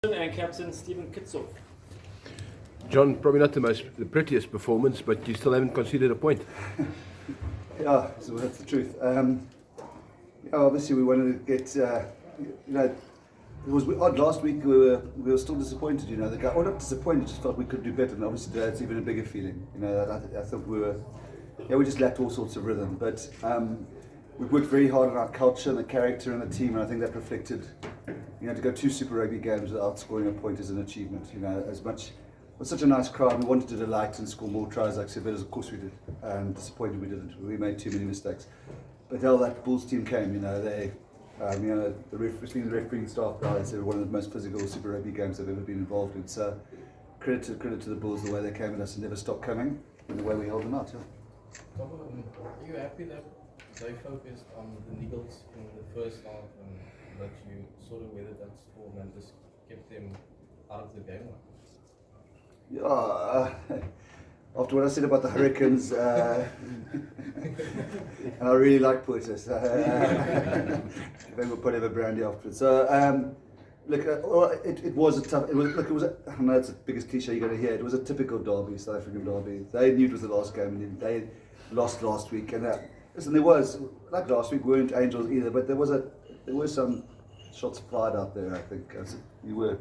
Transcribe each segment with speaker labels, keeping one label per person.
Speaker 1: And captain Stephen Kitsoff.
Speaker 2: John, probably not the prettiest performance, but you still haven't conceded a point.
Speaker 3: Yeah, so that's the truth. Obviously we wanted to get, it was odd last week. We were still disappointed. The guy, or not disappointed, just felt we could do better. And obviously today it's even a bigger feeling. I thought we just lacked all sorts of rhythm. But we worked very hard on our culture and the character and the team, and I think that reflected. To go 2 Super Rugby games without scoring a point is an achievement. As much, it was such a nice crowd. We wanted to delight and score more tries like Severas. Of course we did. Disappointed we didn't. We made too many mistakes. But hell, that Bulls team came. The refereeing staff guys. They were one of the most physical Super Rugby games I've ever been involved in. So credit to the Bulls, the way they came at us and never stopped coming, and the way we held them out. Yeah.
Speaker 4: Are you happy that they focused on the Eagles in the first half and that you sort of weathered that storm and just kept them out of the game?
Speaker 3: Yeah, after what I said about the Hurricanes, and I really like Portis. Maybe we'll put a brandy afterwards. So, look, it was a tough. I know it's the biggest cliche you're going to hear. It was a typical derby, South African derby. They knew it was the last game, and they lost last week. And listen, there was, like last week, weren't angels either, but there were some shots fired out there, I think, as you were.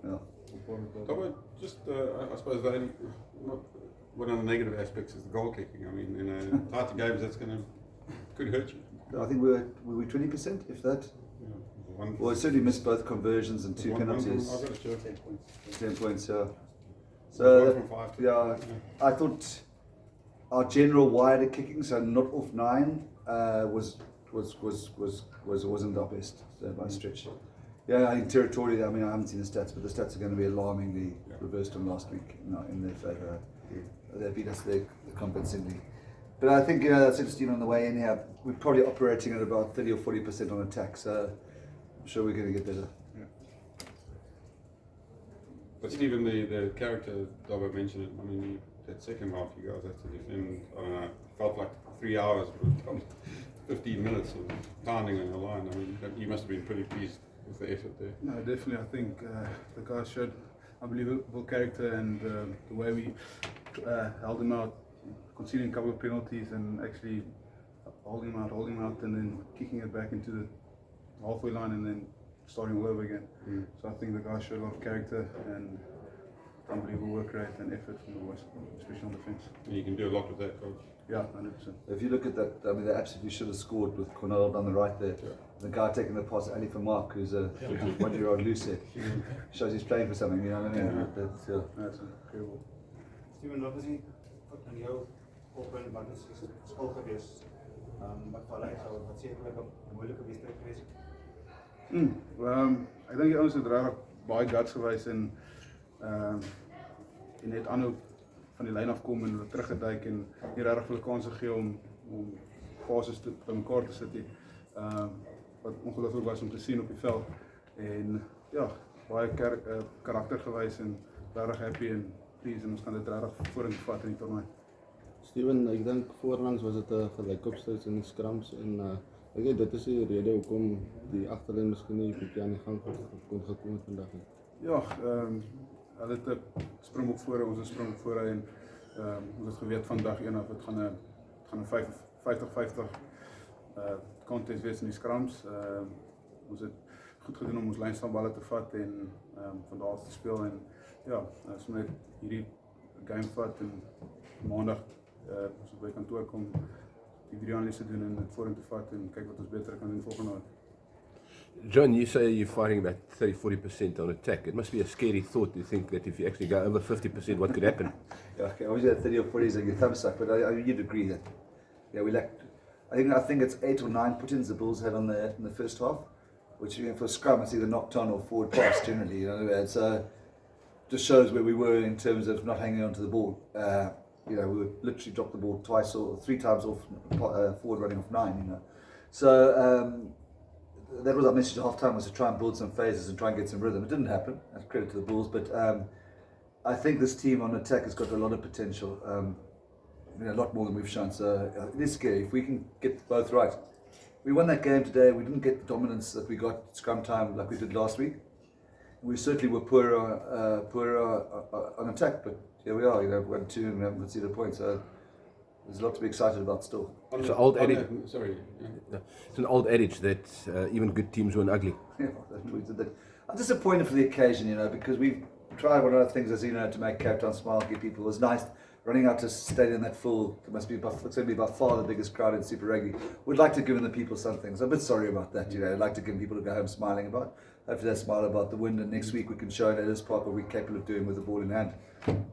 Speaker 3: Yeah.
Speaker 5: I suppose one of the negative aspects is the goal kicking. I mean, in tighter games, could hurt you.
Speaker 3: I think we were 20%, if that. Yeah, well, I certainly missed both conversions and 2 penalties. 10 points, yeah. So, I thought our general wider kicking, so not off 9, wasn't our best by a stretch. Yeah, in territorially, I haven't seen the stats, but the stats are going to be alarmingly reversed from last week in their favour. They beat us there convincingly. But I think that's interesting on the way in here. We're probably operating at about 30 or 40% on attack, so I'm sure we're going to get better.
Speaker 5: Yeah. But Stephen, the character Dobbo mentioned it. I mean, that second half you guys had to defend. I don't know, it felt like 3 hours, but 15 minutes of pounding on your line. I mean, you must have been pretty pleased with the effort there.
Speaker 6: No, definitely. I think the guys showed unbelievable character, and the way we held him out, conceding a couple of penalties and actually holding him out and then kicking it back into the halfway line and then starting all over again. So I think the guys showed a lot of character and unbelievable work rate and effort from the West, especially on defence.
Speaker 5: And you can do a lot with that, coach.
Speaker 6: Yeah, 100%.
Speaker 3: If you look at that, they absolutely should have scored with Cornell down the right there. Yeah. The guy taking the pass, Ali for Mark, who's a 1-year-old loose shows he's playing for something, you know what I mean?
Speaker 6: That's incredible.
Speaker 7: Stephen, obviously, in jou open band is skool geweest. Wat val uit sou wat sekerlik 'n moeilike wedstryd geweest het.
Speaker 6: Ek dink die ouens het regtig baie guts gewys en net aanhou van die lyn af kom en hulle teruggeduik en nie regtig vir hulle kans gegee om fases bymekaar te sit nie. Wat ongelooflik was om te sien op die veld en ja, baie karakter gewys en regtig happy en pleased en ons kan dit regtig vorentoe vat in die toernooi.
Speaker 8: Steven, ek dink voorlangs was dit 'n gelykopstuk in die scrums en ek dink dit is die rede hoekom die agterlyn miskien nie bietjie aan die gang kon gekom het vandag nie.
Speaker 6: Ja, hulle het 'n spring op voor, ons 'n spring op voor en ons het geweet van dag 1 af dit gaan 'n 50-50 contest wees in die scrums. Ons het goed gedoen om ons lynstandballe te vat en van daar af te speel en ja, as ons net hierdie game vat en maandag ons by kantoor kom die 3 analise doen en dit vorentoe vat en kyk wat ons beter kan doen volgende week.
Speaker 2: John, you say you're fighting about 30-40% on attack. It must be a scary thought to think that if you actually go over 50%, what could happen?
Speaker 3: Yeah, okay. Obviously that 30 or 40 is like a thumbs up, but you'd agree that we lacked. I think it's 8 or 9 put-ins the Bulls had in the first half, which for scrum it's either knocked on or forward pass generally. So just shows where we were in terms of not hanging on to the ball. We would literally drop the ball 2 or 3 times off forward running off 9. So. That was our message at half time, was to try and build some phases and try and get some rhythm. It didn't happen, that's credit to the Bulls, but I think this team on attack has got a lot of potential, a lot more than we've shown, so it is scary. If we can get both right, we won that game today. We didn't get the dominance that we got scrum time like we did last week. We certainly were poor on attack, but here we are. You know, 1-2 and we haven't conceded a point. So there's a lot to be excited about still.
Speaker 2: It's an old adage.
Speaker 5: Sorry. Yeah.
Speaker 2: It's an old adage that even good teams win ugly.
Speaker 3: Yeah, I'm disappointed for the occasion, you know, because we've tried one of the things, as you know, to make Cape Town smile, give people. It was nice running out to stadium that full. It must be it's going to be by far the biggest crowd in Super Rugby. We'd like to give the people something. So I'm a bit sorry about that, you know. I'd like to give people to go home smiling about. Hopefully they smile about the win, and next week we can show at Ellis Park what we're capable of doing with the ball in hand.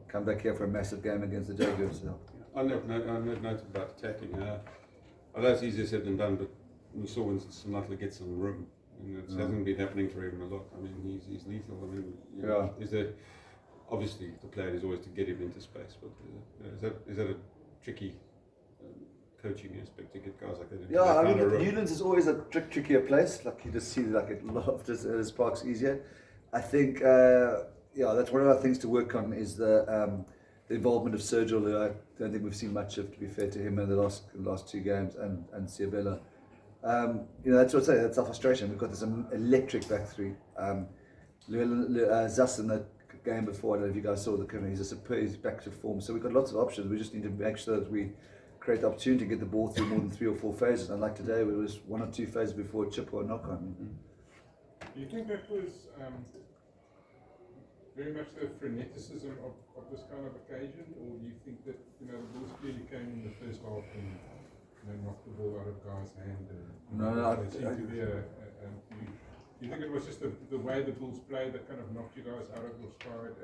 Speaker 3: Come back here for a massive game against the Jaguars. So.
Speaker 5: I note about attacking. I know it's easier said than done, but we saw when Sinatla gets some room, and it hasn't been happening for him a lot. I mean, he's lethal. I mean, you know, is there obviously the plan is always to get him into space, but is that a tricky coaching aspect to get guys like that?
Speaker 3: Yeah, I mean, Newlands is always a trickier place. Like you just see, like it loved as Park's easier. I think, that's one of our things to work on is the involvement of Sergio, who I don't think we've seen much of, to be fair to him, in the last 2 games, and Siabella. You know, that's what I say. That's our frustration. We've got this electric back three. Zas in the game before, I don't know if you guys saw the coming. He's back to form. So we've got lots of options. We just need to make sure that we create the opportunity to get the ball through more than 3 or 4 phases. And like today, it was 1 or 2 phases before a chip or a knock on.
Speaker 9: Do you think that was very much the freneticism of this kind of occasion, or do you think that, you know, the Bulls clearly came in the first half and, you know, knocked the ball out of guys' hand? There seemed to be do you think it was just the way the Bulls played that kind of knocked you guys out of your stride?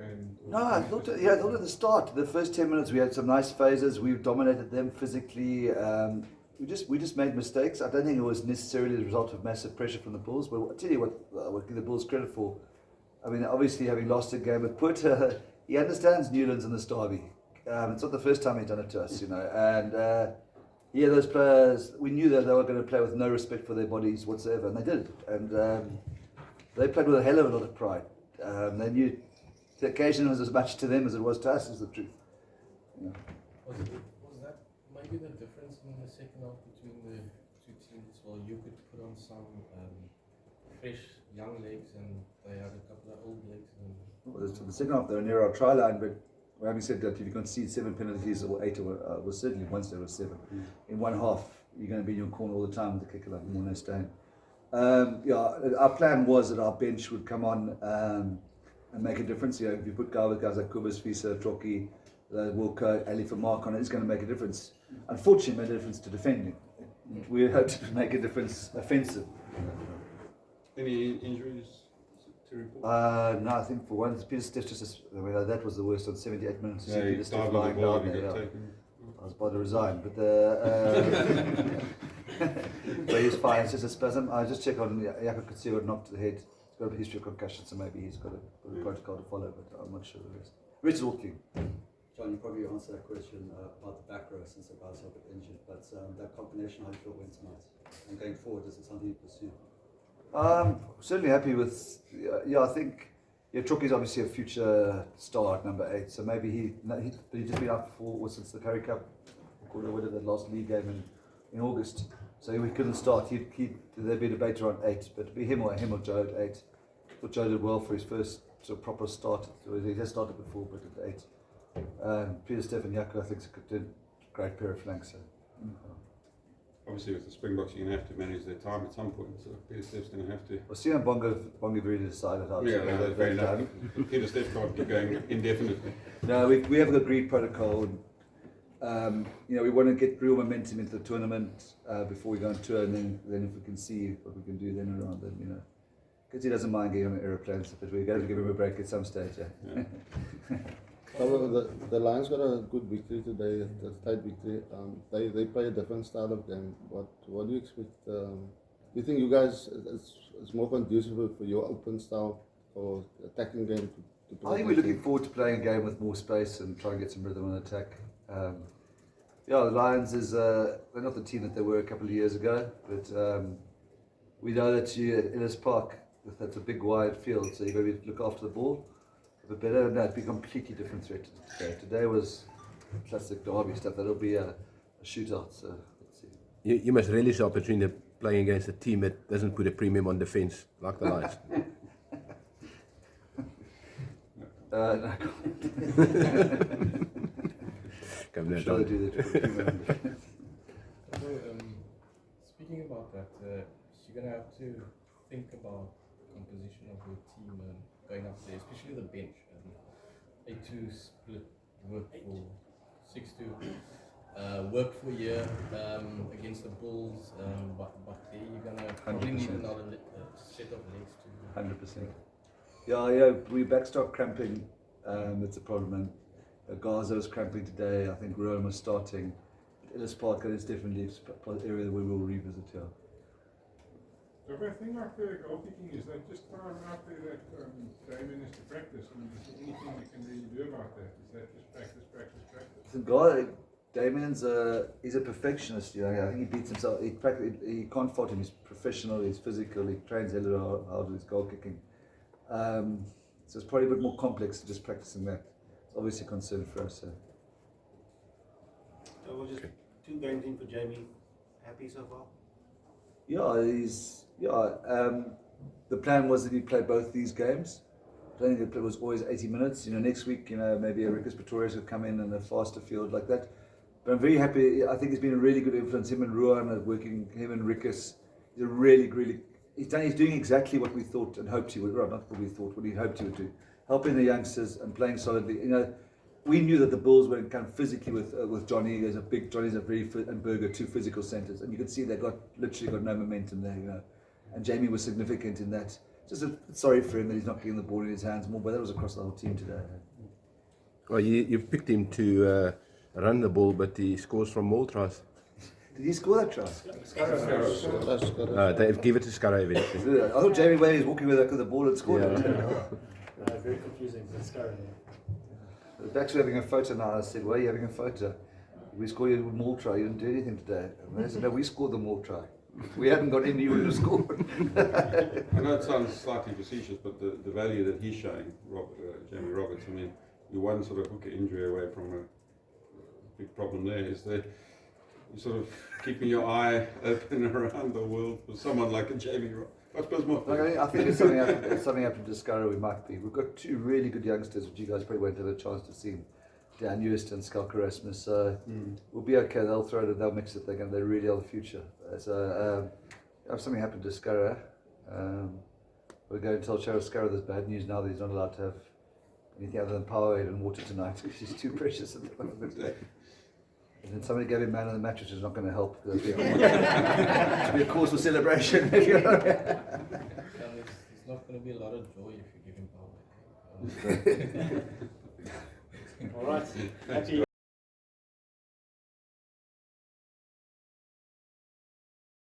Speaker 3: I thought at the start, the first 10 minutes, we had some nice phases. We dominated them physically. We just made mistakes. I don't think it was necessarily the result of massive pressure from the Bulls, but I'll tell you what give the Bulls credit for. I mean, obviously, having lost a game with Put, he understands Newlands and this derby. It's not the first time he's done it to us, you know. And those players, we knew that they were going to play with no respect for their bodies whatsoever, and they did. And they played with a hell of a lot of pride. They knew the occasion was as much to them as it was to us, is the truth. Yeah.
Speaker 4: Was that maybe the difference in the second half between the 2 teams? Well, you could put on some fresh young legs, and they had a couple of old legs.
Speaker 3: Well, the second half, they were near our try line, but having said that, if you concede 7 penalties or 8, was certainly once there was 7. In one half, you're going to be in your corner all the time with the kicker like Morné Steyn. Our plan was that our bench would come on and make a difference. You know, if you put guys like Kubas, Fisa, Troki, Wilco, Ali for Mark on it, it's going to make a difference. Unfortunately, it made a difference to defending. We hope to make a difference offensive.
Speaker 5: Any injuries to report?
Speaker 3: No, I think for one, Peter Stiff that was the worst on 78 minutes.
Speaker 5: Yeah,
Speaker 3: Peter Stiff lying down there. I was about to resign, but so he's fine. It's just a spasm. I just check on Jaco Kutsia got knocked to the head. He's got a history of concussion, so maybe he's got a protocol to follow, but I'm not sure the rest. Richard Walking.
Speaker 10: John, you probably answered that question about the back row since the guys have been injured, but that combination, how do you feel went tonight? And going forward, is it something you pursue?
Speaker 3: Certainly happy with, I think, Troki's obviously a future star at number 8, so maybe he's just been out since the Currie Cup, whatever the last league game in August, so we couldn't start. There'd be a debate around 8, but it'd be him or Joe at 8. I thought Joe did well for his first sort of proper start. He has started before, but at 8. Peter Steph and Jaco, I think, is a great pair of flanks. So.
Speaker 5: Obviously, with the Springboks, you're going to have to manage their time at some point, so Peter Steph's going to have to...
Speaker 3: Well, Sian Bonga really decided how to...
Speaker 5: Yeah, that's fair enough. Peter Steph can't keep going indefinitely.
Speaker 3: No, we have an agreed protocol. We want to get real momentum into the tournament before we go on tour, and then if we can see what we can do then around then, you know. Because he doesn't mind getting on an aeroplane, but we're going to give him a break at some stage, yeah.
Speaker 8: However, the Lions got a good victory today, a tight victory. They play a different style of game. What do you expect? Do you think you guys it's more conducive for your open style or attacking game?
Speaker 3: I think we're looking forward to playing a game with more space and trying to get some rhythm on attack. The Lions they're not the team that they were a couple of years ago, but we know that at Ellis Park, that's a big wide field, so you've got to look after the ball. But better than that, it'd be a completely different threat today. Today was classic derby stuff. That'll be a shootout. So let's see.
Speaker 2: You must relish the opportunity to playing against a team that doesn't put a premium on defence like the Lions?
Speaker 3: No,
Speaker 2: Come
Speaker 3: I'm
Speaker 2: there,
Speaker 3: sure they
Speaker 2: Don.
Speaker 3: do that.
Speaker 4: So, speaking about that, you're gonna have to think about the composition of your team and going up there, especially the bench. 8-2 split work for 6-2. Work for a year against the Bulls, but there you're gonna probably need
Speaker 3: 100%.
Speaker 4: another set of legs to.
Speaker 3: 100%. Yeah, we backstop cramping. It's a problem. And Gaza is cramping today. I think Rome is starting. Ellis Park is definitely an area that we will revisit here.
Speaker 9: So if I think like the goal kicking is they just throw him out there that Damien is to practice, and is there anything we can really do about that? Is that just practice?
Speaker 3: The guy, Damien's he's a perfectionist. You know, I think he beats himself. He can't fault him. He's professional. He's physical. He trains a little hard with his goal kicking. So it's probably a bit more complex than just practicing that. It's obviously a concern for us.
Speaker 7: So we're just 2 games in for Jamie. Happy so far?
Speaker 3: The plan was that he'd play both these games. Playing it was always 80 minutes. Next week, maybe a Rickus Pretorius would come in a faster field like that. But I'm very happy. I think it's been a really good influence. Him and Ruan are working. Him and Rickus. He's a really. He's doing exactly what we thought and hoped he would. Right, not what we thought. What he hoped he would do. Helping the youngsters and playing solidly. We knew that the Bulls were kind of physically with Johnny. Johnny's a very and Berger, 2 physical centres, and you could see they literally got no momentum there. And Jamie was significant in that. Just sorry for him that he's not getting the ball in his hands more, but that was across the whole team today.
Speaker 2: Well, you picked him to run the ball, but he scores from maul tries.
Speaker 3: Did he score that try?
Speaker 2: They give it to Scarra eventually.
Speaker 3: I thought Jamie Wayne was walking with the ball and scored it.
Speaker 1: Very confusing. It's scary.
Speaker 3: We're actually having a photo now. I said, why are you having a photo? We scored you with maul try. You didn't do anything today. And they said, no, we scored the maul try. If we hadn't got in, you would have scored.
Speaker 5: I know it sounds slightly facetious, but the value that he's showing, Jamie Roberts, I mean, you're one sort of hooker injury away from a big problem there, is that you're sort of keeping your eye open around the world for someone like a Jamie Roberts. I suppose more.
Speaker 3: I think it's something happened to Scarra we might be. We've got 2 really good youngsters, which you guys probably won't have a chance to see. Dan Ewist and Skalka Rasmus. So we'll be okay. They'll throw it, they'll mix it. They really are the future. So if something happened to Scarra, we're going to tell Sheriff Scarra there's bad news now that he's not allowed to have anything other than Powerade and water tonight because he's too precious at the moment. And then somebody gave him man on the mattress, which is not going to help. It'll be a cause for celebration.
Speaker 4: There's not going to be a lot of joy if you give him power.
Speaker 1: All right. Happy